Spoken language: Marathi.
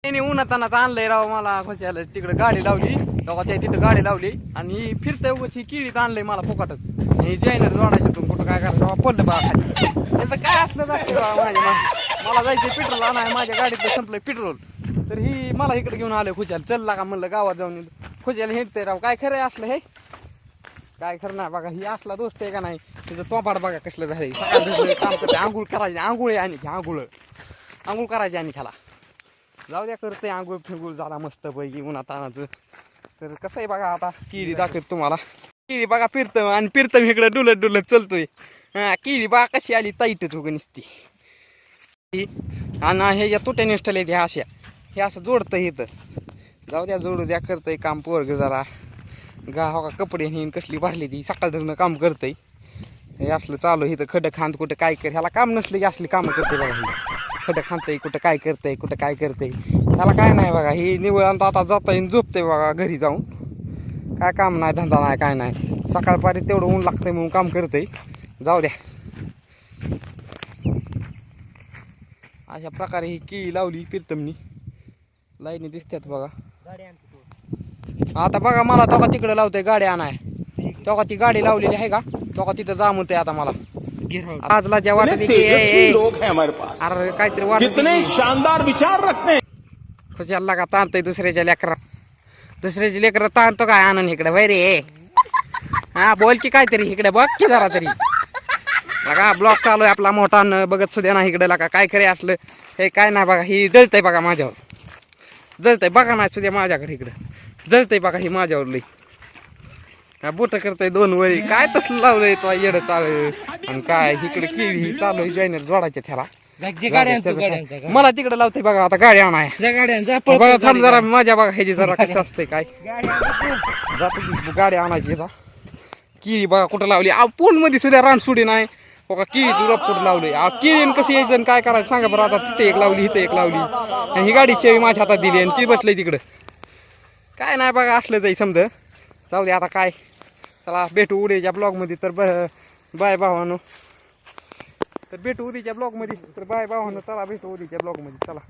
त्याने उन्हातानाच आणलंय राव मला खुशाला तिकडे गाडी लावली तेव्हा त्या तिथं गाडी लावली आणि फिरतंय उगाच ही किडीत आणलंय मला फुकटच हे जैनर जोडायचं तू कुठं काय करायचं पडलं बा त्याचं काय असलं माझ्या मला जायचं पेट्रोल आणाय माझ्या गाडीतलं संपलंय पेट्रोल तर ही मला इकडे घेऊन आलं खुशाल चल का म्हणलं गावात जाऊन खुशाला हिंडतंय राव काय खरं असलं हे काय खरं नाही बघा ही असला दोस्त आहे का नाही तिचं तोपाड बघा कसलं झालंय सकाळ काम करते आंघोळ करायची आंघोळ आहे आणि आंघोळ करायची आणि खाला जाऊ द्या करते आंघोळ फिंगूळ झाला मस्त पैकी उन्हातानाचं तर कसं आहे बघा आता किडी दाखवत तुम्हाला किडी बघा फिरतं आणि फिरतं इकडं डुलत चलतोय हा किडी बघा कशी आली ताईटच उगं निसती आणि हे या तुट्या निष्ठले ह्या अशा हे असं जोडतं इथं जाऊ द्या जोडू द्या करतंय काम पोरग जरा हो का कपडे ही कसली भरली ती सकाळ धरणं काम करतंय हे असलं चालू इथं खडं खांद कुठं काय कर ह्याला काम नसलं की असली कामं करते बघा ही खडं खांदतंय कुठं काय करतंय ह्याला काय नाही बघा ही निवळ आता जाता झोपतंय बघा घरी जाऊन काय काम नाही धंदा नाही काय नाही सकाळपारी तेवढं ऊन लागतंय म्हणून काम करतंय जाऊ द्या अशा प्रकारे ही केळी लावली फिरतमनी लाईनी दिसतात बघा आता बघा मला तेव्हा तिकडे लावतोय गाडी आणाय तेव्हा ती गाडी लावलेली आहे का तेव्हा तिथं जा म्हणतोय आता मला आजला ज्या वाटत अरे काहीतरी वाटत शानदार विचार रखते खुशाला का ताणतोय दुसऱ्याच्या लेकरा ताणतो काय आणून इकडे वैरे हा बोल की काहीतरी इकडे बघ की जरा तरी बघा ब्लॉक चालू आहे आपला मोठा बघत सुद्धा ना इकडे लागा काय खरे असलं हे काय नाही बघा ही जळतंय बघा माझ्यावर जळतंय बघा नाही सुद्धा माझ्याकडे इकडं जळतंय बघा ही माझ्यावर लई काय बोट करतंय दोन वळी काय तसलं लावलंय तो येडं चालू आणि काय इकडे केळी चालू आहे जॉईनर जोडायच्या त्याला मला तिकडे लावतंय बघा आता गाडी आणाय बघा थांब जरा माझ्या बघा ह्याची जरा कसं असतंय काय जातो गाडी आणायची केळी बघा कुठं लावली पूल मध्ये सुद्धा रानसुडी नाही बघा केळीचं रोप कुठं लावले केळी कसं यायचं काय करायचं सांगा बरं आता तिथे एक लावली इथं एक लावली ही गाडी चेवी माझ्या हातात दिली आणि ती बसलंय तिकडं काय नाही बघा असलं जाई समजा जाऊ दे आता काय चला भेटू उद्याच्या ब्लॉगमध्ये तर बाय भावानो तर भेटू उद्याच्या ब्लॉगमध्ये तर बाय भावानो चला भेटू उद्याच्या ब्लॉगमध्ये चला